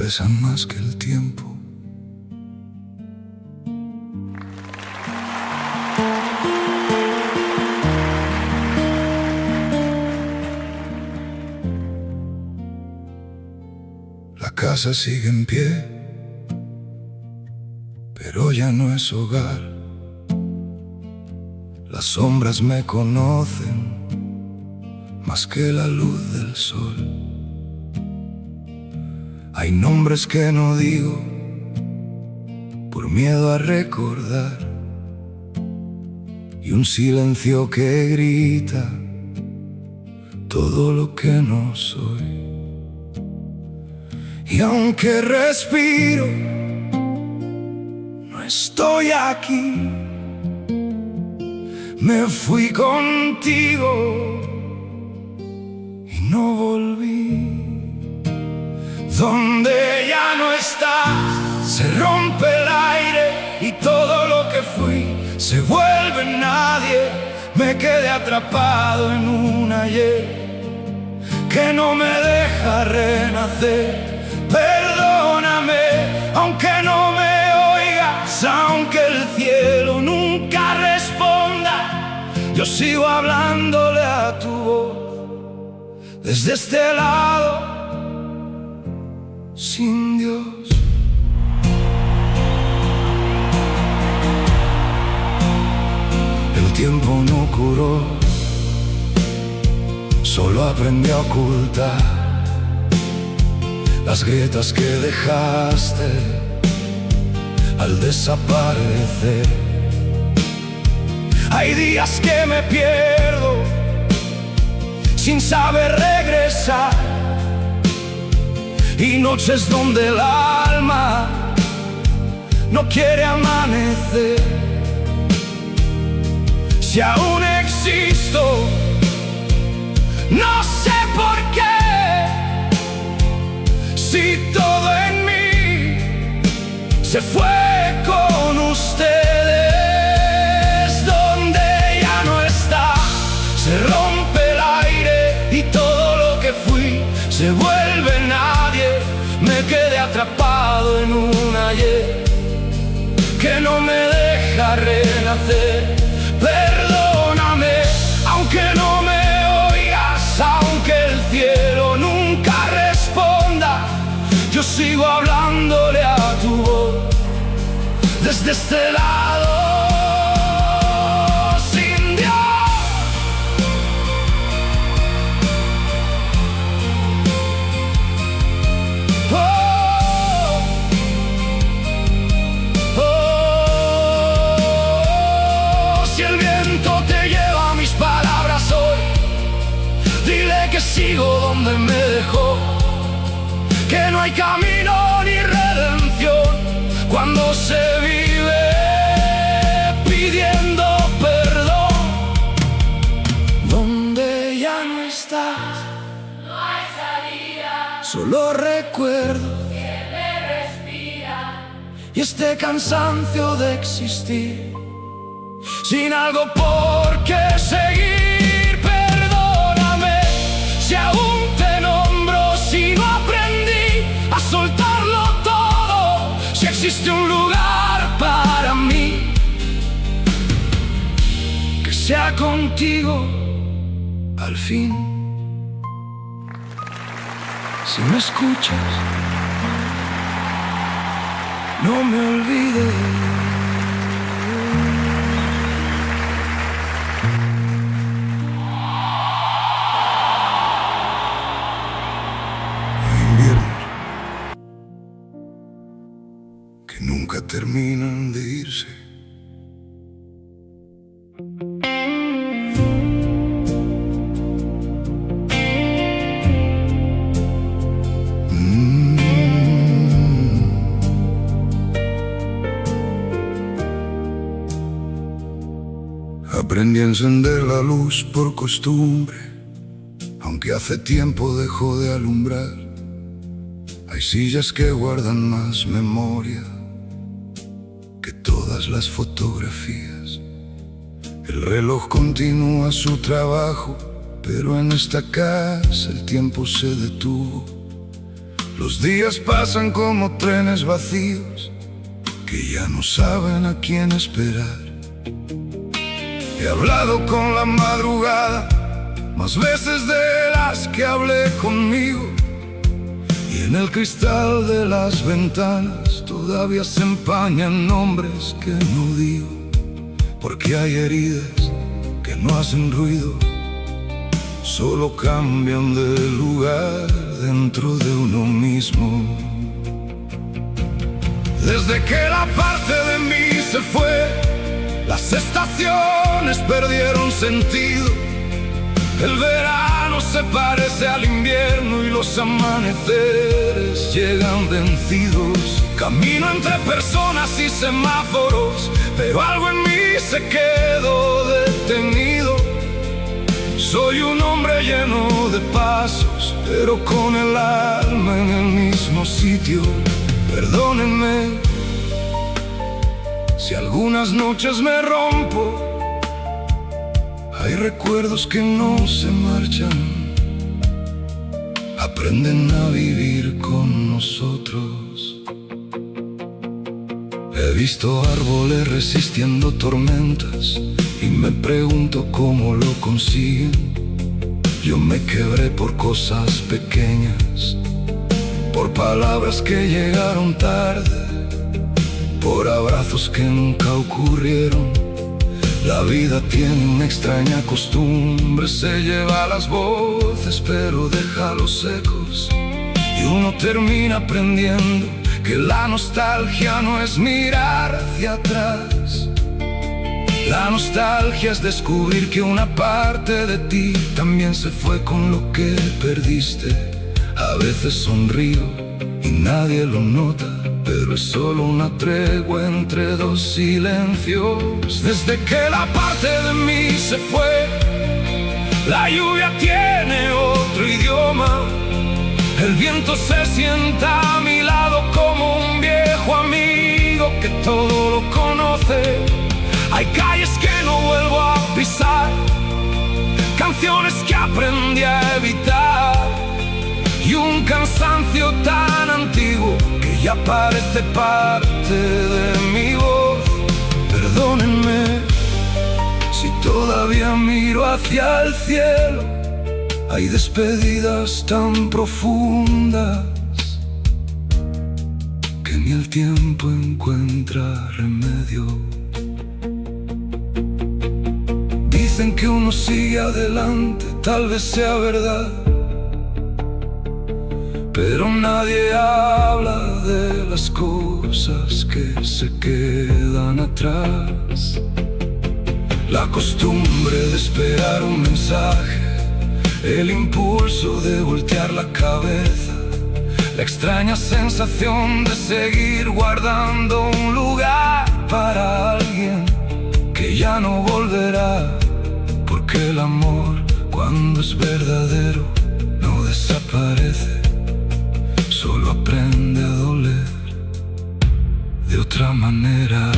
pesan más que el tiempo. La casa sigue en pie, pero ya no es hogar. Las sombras me conocen más que la luz del sol. Hay nombres que no digo por miedo a recordar, y un silencio que grita todo lo que no soy. Y aunque respiro, no estoy aquí. Me fui contigo y no volví. Donde ya no estás, se rompe el aire y todo lo que fui se vuelve nadie. Me quedé atrapado en un ayer que no me deja renacer. Perdóname, aunque no me oigas, aunque el cielo nunca responda, yo sigo hablándole a tu voz desde este lado, sin Dios. El tiempo no curó, solo aprendí a ocultar las grietas que dejaste al desaparecer. Hay días que me pierdo sin saber regresar, y noches donde el alma no quiere amanecer. Si aún existo, no sé por qué. Si todo en mí se fue con ustedes, donde ya no está, se rompe el aire y todo lo que fui se vuelve nadie. Me quedé atrapado en un ayer que no me deja renacer. Perdóname, aunque no me oigas, aunque el cielo nunca responda, yo sigo hablándole a tu voz desde este lado, sin Dios. Oh, oh, si el viento te lleva mis palabras hoy, dile que sigo donde me dejó, que no hay camino ni redención cuando se vive pidiendo perdón. Donde ya no estás, no hay salida, solo recuerdo que me respira y este cansancio de existir sin algo por qué seguir. Perdóname si aún te nombro, si no aprendí a soltarlo todo, si existe un lugar para mí, que sea contigo al fin. Si me escuchas, no me olvides. Nunca terminan de irse. Aprendí a encender la luz por costumbre, aunque hace tiempo dejó de alumbrar. Hay sillas que guardan más memoria que todas las fotografías. El reloj continúa su trabajo, pero en esta casa el tiempo se detuvo. Los días pasan como trenes vacíos que ya no saben a quién esperar. He hablado con la madrugada más veces de las que hablé conmigo, y en el cristal de las ventanas todavía se empañan nombres que no digo, porque hay heridas que no hacen ruido, solo cambian de lugar dentro de uno mismo. Desde que la parte de mí se fue, las estaciones perdieron sentido. El verano se parece al invierno y los amaneceres llegan vencidos. Camino entre personas y semáforos, pero algo en mí se quedó detenido. Soy un hombre lleno de pasos, pero con el alma en el mismo sitio. Perdónenme si algunas noches me rompo. Hay recuerdos que no se marchan, aprenden a vivir con nosotros. He visto árboles resistiendo tormentas y me pregunto cómo lo consiguen. Yo me quebré por cosas pequeñas, por palabras que llegaron tarde, por abrazos que nunca ocurrieron. La vida tiene una extraña costumbre, se lleva las voces pero deja los ecos, y uno termina aprendiendo que la nostalgia no es mirar hacia atrás. La nostalgia es descubrir que una parte de ti también se fue con lo que perdiste. A veces sonrío y nadie lo nota, pero es solo una tregua entre dos silencios. Desde que la parte de mí se fue, la lluvia tiene otro idioma. El viento se sienta a mi lado como un viejo amigo que todo lo conoce. Hay calles que no vuelvo a pisar, canciones que aprendí a evitar, y un cansancio tan antiguo que ya parece parte de mi voz. Perdónenme si todavía miro hacia el cielo. Hay despedidas tan profundas que ni el tiempo encuentra remedio. Dicen que uno sigue adelante, tal vez sea verdad, pero nadie habla de las cosas que se quedan atrás. La costumbre de esperar un mensaje, el impulso de voltear la cabeza, la extraña sensación de seguir guardando un lugar para alguien que ya no volverá. Porque el amor, cuando es verdadero, no desaparece, solo aprende a doler de otra manera.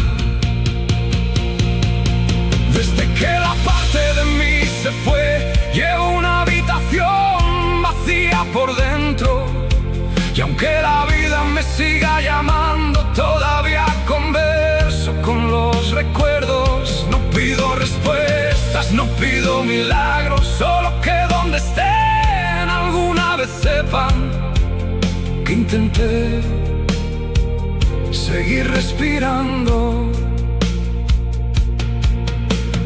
Desde que la parte de mí se fue, llevo una habitación vacía por dentro, y aunque la vida me siga llamando, todavía converso con los recuerdos. No pido respuestas, no pido milagros, solo que donde estén alguna vez sepan que intenté seguir respirando.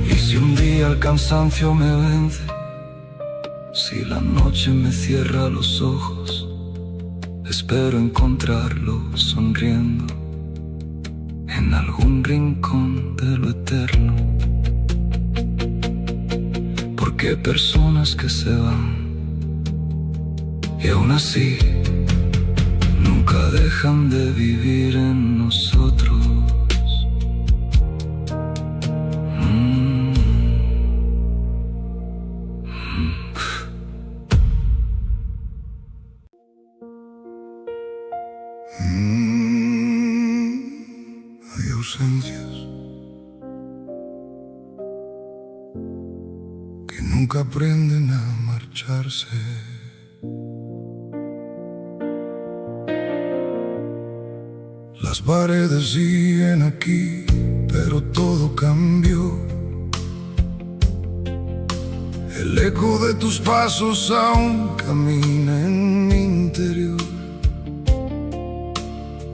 Y si un día el cansancio me vence, si la noche me cierra los ojos, espero encontrarlo sonriendo en algún rincón de lo eterno. Porque hay personas que se van y aún así nunca dejan de vivir en nosotros. Hay ausencias que nunca aprenden a marcharse. Las paredes siguen aquí, pero todo cambió. El eco de tus pasos aún camina en mi interior.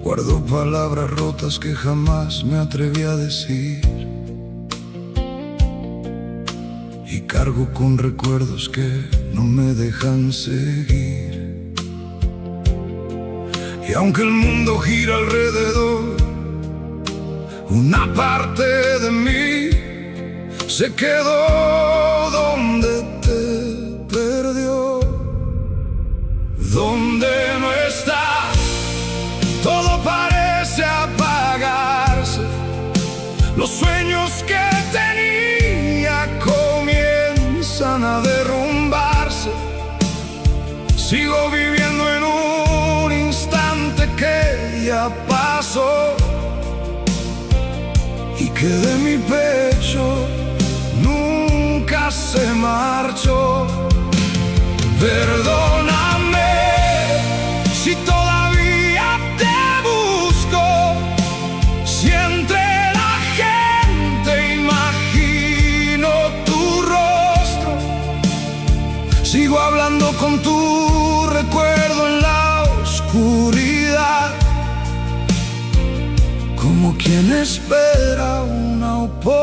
Guardo palabras rotas que jamás me atreví a decir, y cargo con recuerdos que no me dejan seguir. Y aunque el mundo gira alrededor, una parte de mí se quedó donde te perdió, donde no estás. Todo parece apagarse, los sueños que tenía comienzan a derrumbarse. Sigo viviendo en un instante que ya pasó, y que de mi pecho nunca se marchó. Perdóname si todavía te busco, si entre la gente imagino tu rostro. Sigo hablando con tu recuerdo en la oscuridad, como quien espera una oportunidad.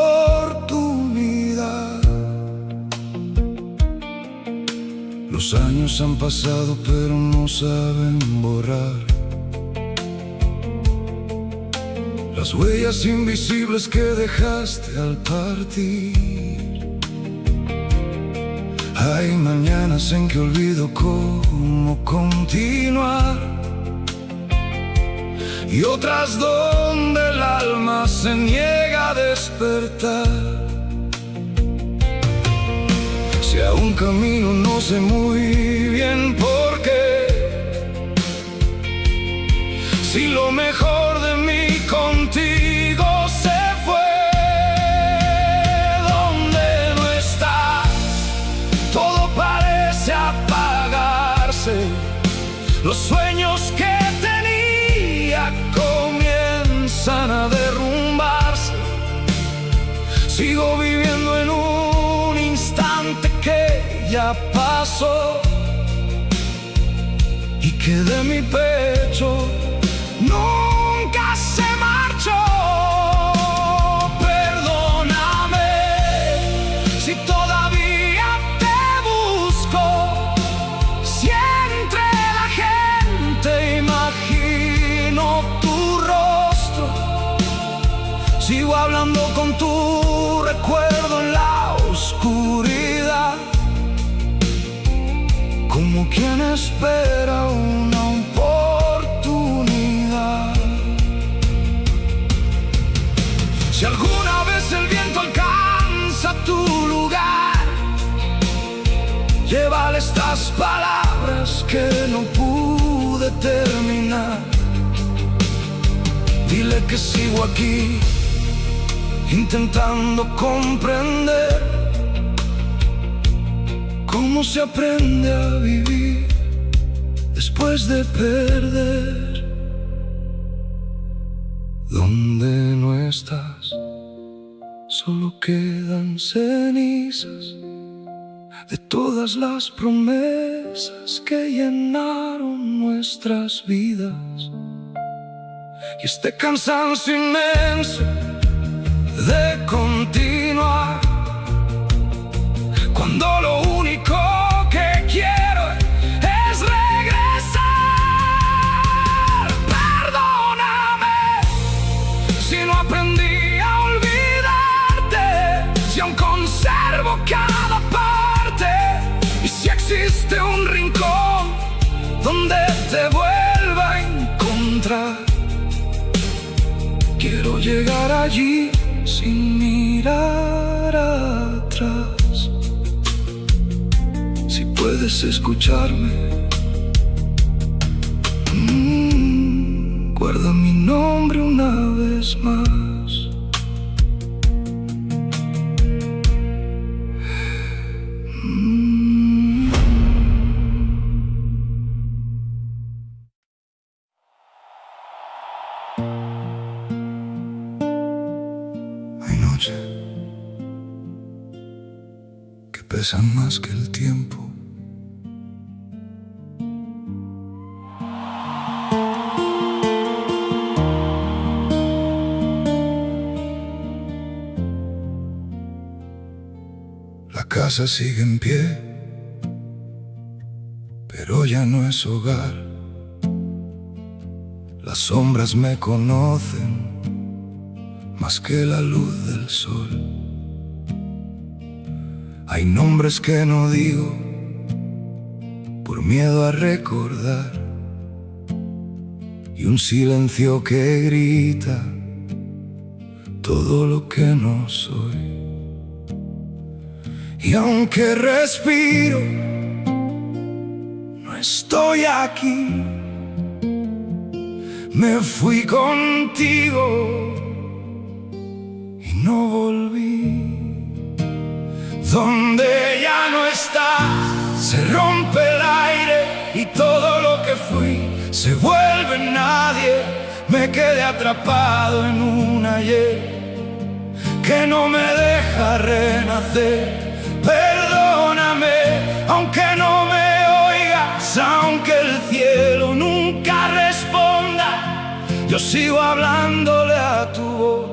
Los años han pasado pero no saben borrar las huellas invisibles que dejaste al partir. Hay mañanas en que olvido cómo continuar, y otras donde el alma se niega a despertar. Si aún camino no sé muy bien por qué, si lo mejor de mí contigo se fue. Donde no estás, todo parece apagarse, los sueños que tenía comienzan a derrumbarse. Sigo viviendo en un instante que ya pasó, y que de mi pecho nunca se marchó. Perdóname si todavía te busco, si entre la gente imagino tu rostro. Sigo hablando con tu recuerdo en la oscuridad, como quien espera una oportunidad. Si alguna vez el viento alcanza tu lugar, llévale estas palabras que no pude terminar. Dile que sigo aquí, intentando comprender cómo se aprende a vivir después de perder. Donde no estás, solo quedan cenizas de todas las promesas que llenaron nuestras vidas, y este cansancio inmenso de continuar, cuando lo único que quiero es regresar. Perdóname si no aprendí a olvidarte, si aún conservo cada parte, y si existe un rincón donde te vuelva a encontrar. Quiero llegar allí sin mirar atrás. Si puedes escucharme, guarda mi nombre una vez más. pesan más que el tiempo. La casa sigue en pie, pero ya no es hogar. Las sombras me conocen más que la luz del sol. Hay nombres que no digo por miedo a recordar, y un silencio que grita todo lo que no soy. Y aunque respiro, no estoy aquí. Me fui contigo y no volví. Donde ya no estás, se rompe el aire y todo lo que fui se vuelve nadie. Me quedé atrapado en un ayer que no me deja renacer. Perdóname, aunque no me oigas, aunque el cielo nunca responda, yo sigo hablándole a tu voz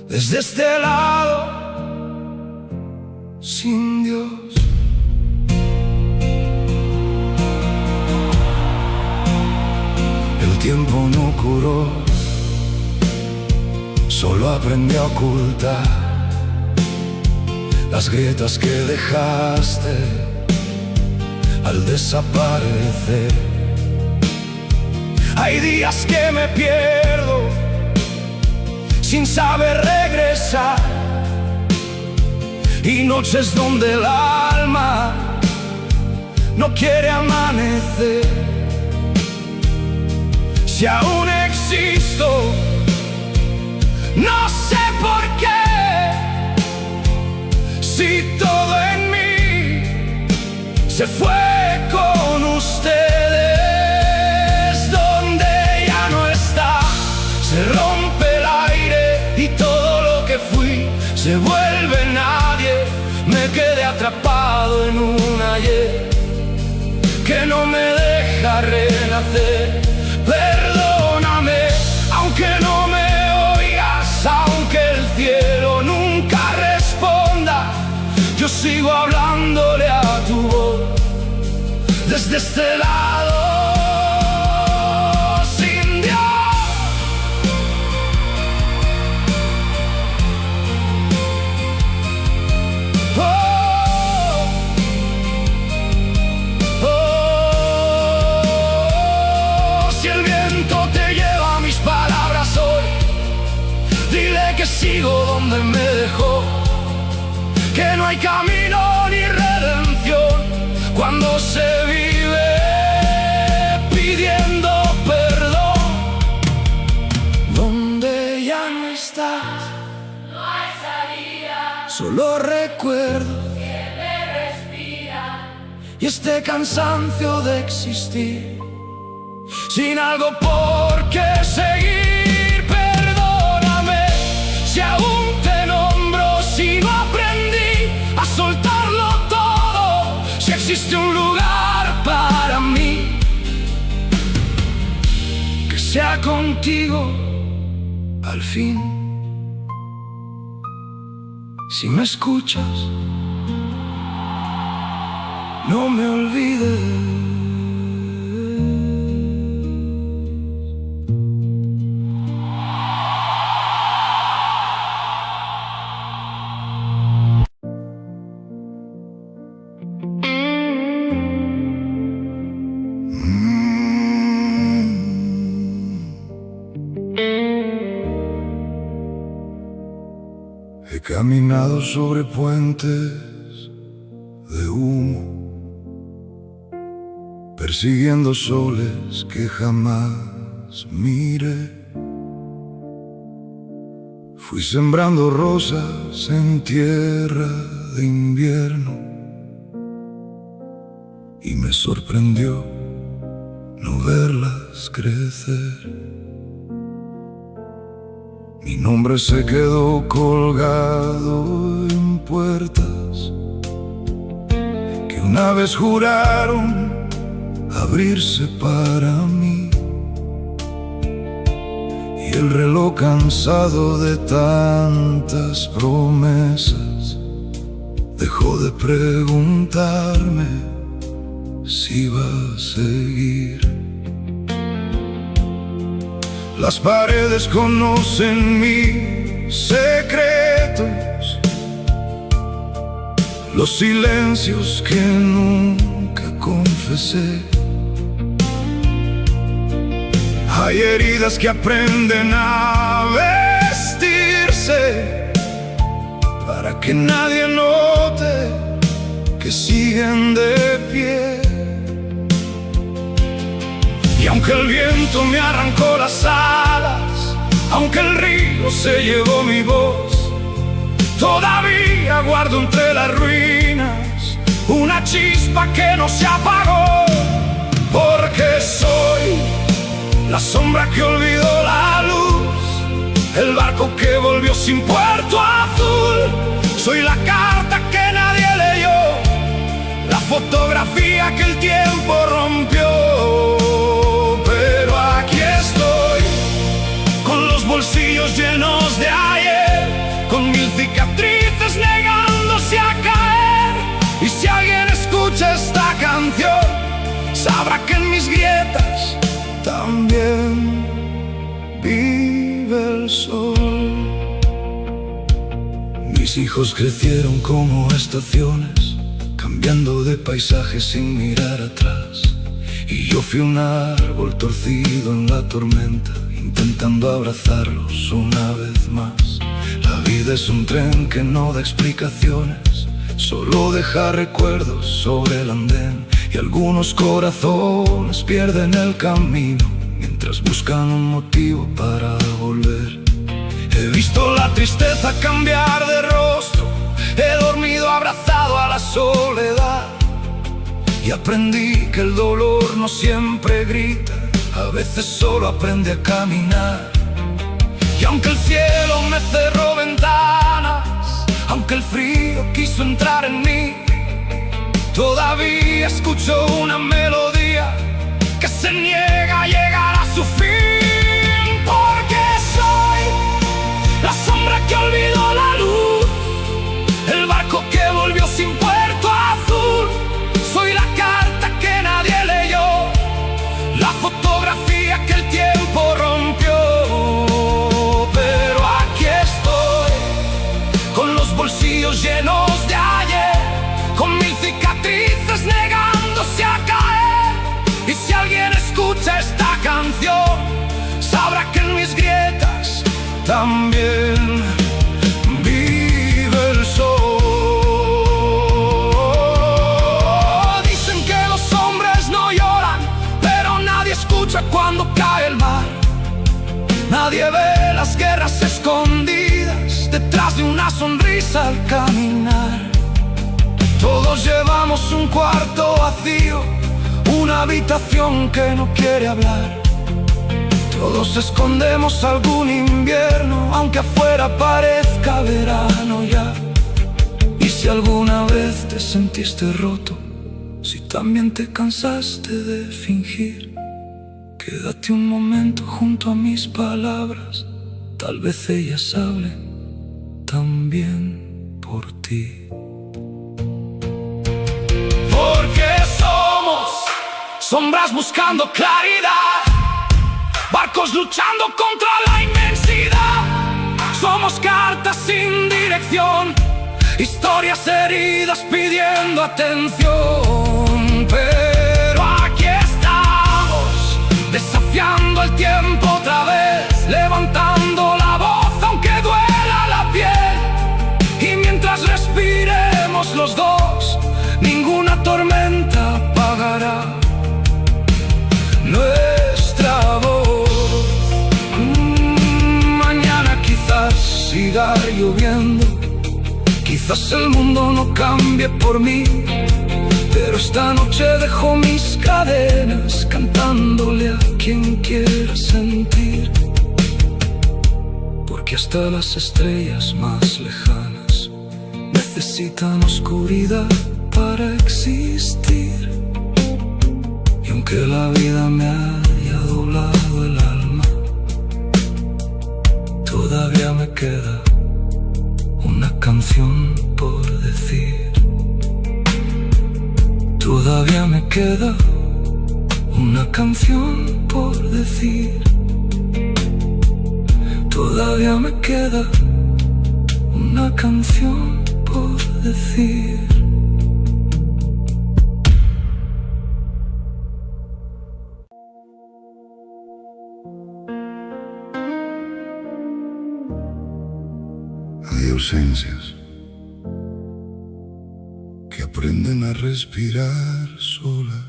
desde este lado, sin Dios. El tiempo no curó, solo aprendí a ocultar las grietas que dejaste al desaparecer. Hay días que me pierdo sin saber regresar, y noches donde el alma no quiere amanecer. Si aún existo, no sé por qué. Si todo en mí se fue con ustedes. Donde ya no está, se rompe el aire y todo lo que fui se vuelve nadie. Me quedé atrapado en un ayer que no me deja renacer. Perdóname, aunque no me oigas, aunque el cielo nunca responda, yo sigo hablándole a tu voz desde este lado, sin Dios. Oh, oh, si el viento te lleva mis palabras hoy, dile que sigo donde me dejó, que no hay camino ni redención cuando se vive pidiendo perdón. Donde ya no estás, no hay salida, solo recuerdos que me respiran y este cansancio de existir sin algo por qué seguir. Perdóname si aún te nombro, si no aprendí a soltarlo todo, si existe un lugar para mí que sea contigo al fin. Si me escuchas, no me olvides. He caminado sobre puentes de humo, persiguiendo soles que jamás miré. Fui sembrando rosas en tierra de invierno y me sorprendió no verlas crecer. Mi nombre se quedó colgado en puertas una vez juraron abrirse para mí, y el reloj, cansado de tantas promesas, dejó de preguntarme si iba a seguir. Las paredes conocen mis secretos, los silencios que nunca confesé. Hay heridas que aprenden a vestirse para que nadie note que siguen de pie. Y aunque el viento me arrancó las alas, aunque el río se llevó mi voz, todavía guardo entre las ruinas una chispa que no se apagó. Porque soy la sombra que olvidó la luz, el barco que volvió sin puerto azul. Soy la carta que nadie leyó, la fotografía que el tiempo rompió. Pero aquí estoy, con los bolsillos llenos de ayer, con mil cicatrices negándose a caer. Y si alguien escucha esta canción, sabrá que en mis grietas también vive el sol. Mis hijos crecieron como estaciones, cambiando de paisaje sin mirar atrás. Y yo fui un árbol torcido en la tormenta, intentando abrazarlos una vez más. La vida es un tren que no da explicaciones, solo deja recuerdos sobre el andén. Y algunos corazones pierden el camino mientras buscan un motivo para volver. He visto la tristeza cambiar de rostro, he dormido abrazado a la soledad, y aprendí que el dolor no siempre grita, a veces solo aprende a caminar. Y aunque el cielo me cerró ventanas, aunque el frío quiso entrar en mí, todavía escucho una melodía que se niega a llegar a su fin. Porque soy la sombra que olvidó la luz, el barco que volvió sin puerto azul. Soy la carta que nadie leyó, la fotografía que el tiempo rompió. Pero aquí estoy, con los bolsillos llenos de ayer, con mil cicatrices negándose a caer. Y si alguien escucha esta canción, sabrá que en mis grietas también vive el sol. Dicen que los hombres no lloran, pero nadie escucha cuando cae el mar. Nadie ve las guerras escondidas detrás de una sonrisa al caminar. Todos llevamos un cuarto vacío, una habitación que no quiere hablar. Todos escondemos algún invierno, aunque afuera parezca verano ya. Y si alguna vez te sentiste roto, si también te cansaste de fingir, quédate un momento junto a mis palabras, tal vez ellas hablen también por ti. Porque somos sombras buscando claridad, barcos luchando contra la inmensidad. Somos cartas sin dirección, historias heridas pidiendo atención. Pero aquí estamos, desafiando el tiempo otra vez, levantando la voz aunque duela la piel. Y mientras respiremos los dos, ninguna tormenta apagará nuestra voz. Mañana quizás siga lloviendo, quizás el mundo no cambie por mí, pero esta noche dejo mis cadenas cantándole a quien quiera sentir. Porque hasta las estrellas más lejanas necesitan oscuridad para existir. Y aunque la vida me haya doblado el alma, todavía me queda una canción por decir. Todavía me queda una canción por decir. Todavía me queda una canción por decir. Hay ausencias que aprenden a respirar solas.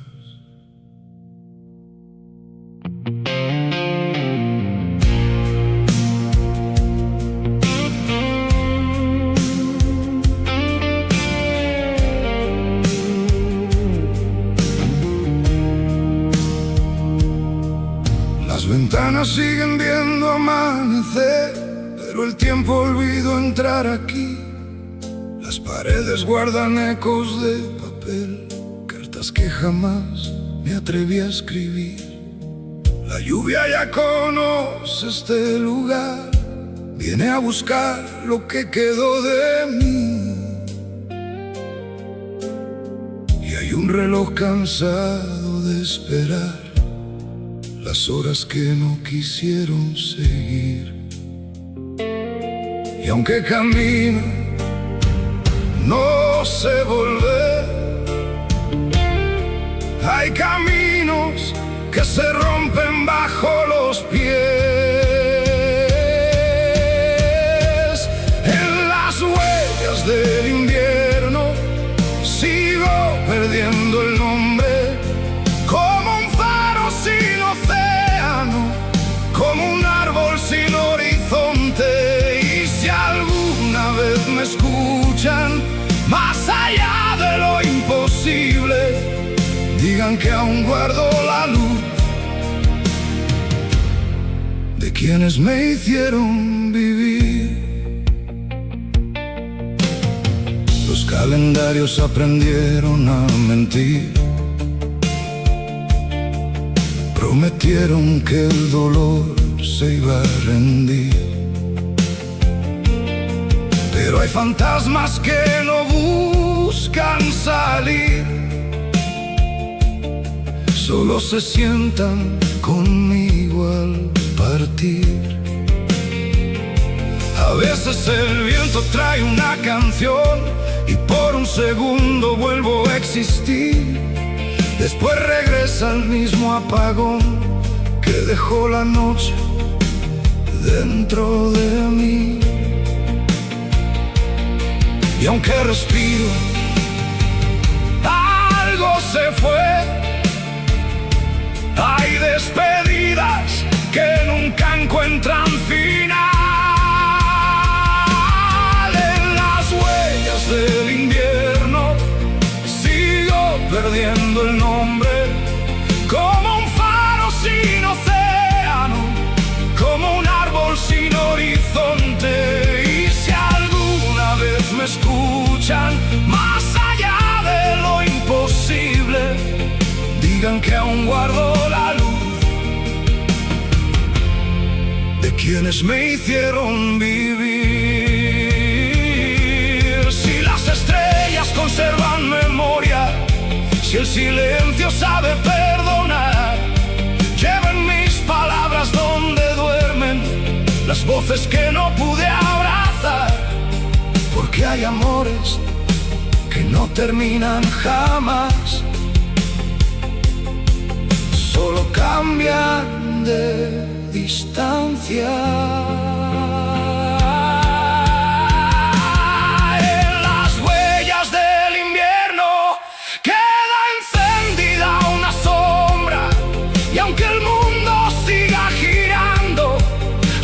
Las ventanas siguen viendo amanecer, pero el tiempo olvidó entrar aquí. Las paredes guardan ecos de papel, cartas que jamás me atreví a escribir. La lluvia ya conoce este lugar, viene a buscar lo que quedó de mí. Y hay un reloj cansado de esperar las horas que no quisieron seguir. Y aunque camino, no sé volver. Hay caminos que se rompen bajo los pies. En las huellas del invierno sigo perdiendo el nombre, como un faro sin océano, como un árbol sin horizonte. Y si alguna vez me escuchan, más allá de lo imposible, digan que aún guardo la luz de quienes me hicieron vivir. Los calendarios aprendieron a mentir, prometieron que el dolor se iba a rendir. Pero hay fantasmas que no buscan salir, solo se sientan conmigo al partir. A veces el viento trae una canción y por un segundo vuelvo a existir. Después regresa el mismo apagón que dejó la noche dentro de mí. Y aunque respiro, algo se fue. Hay despedidas que nunca encuentran final. En las huellas del invierno sigo perdiendo el nombre, como un faro sin océano, como un árbol sin horizonte. Y si alguna vez me escuchan, más allá de lo imposible, digan que aún guardo la luz de quienes me hicieron vivir. Si las estrellas conservan memoria, si el silencio sabe perdonar, lleven mis palabras donde duermen las voces que no pude abrazar. Porque hay amores que no terminan jamás, solo cambian de distancia. En las huellas del invierno queda encendida una sombra, y aunque el mundo siga girando,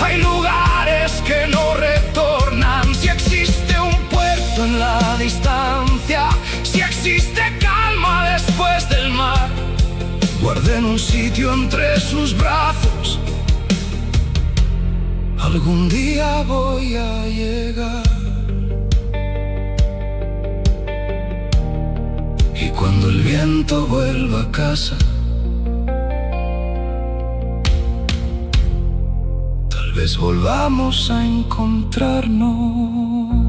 hay lugares que no retornan. Si existe un puerto en la distancia, si existe calma después del mar, guarden un sitio entre sus brazos. Algún día voy a llegar. cuando el viento vuelva a casa, tal vez volvamos a encontrarnos.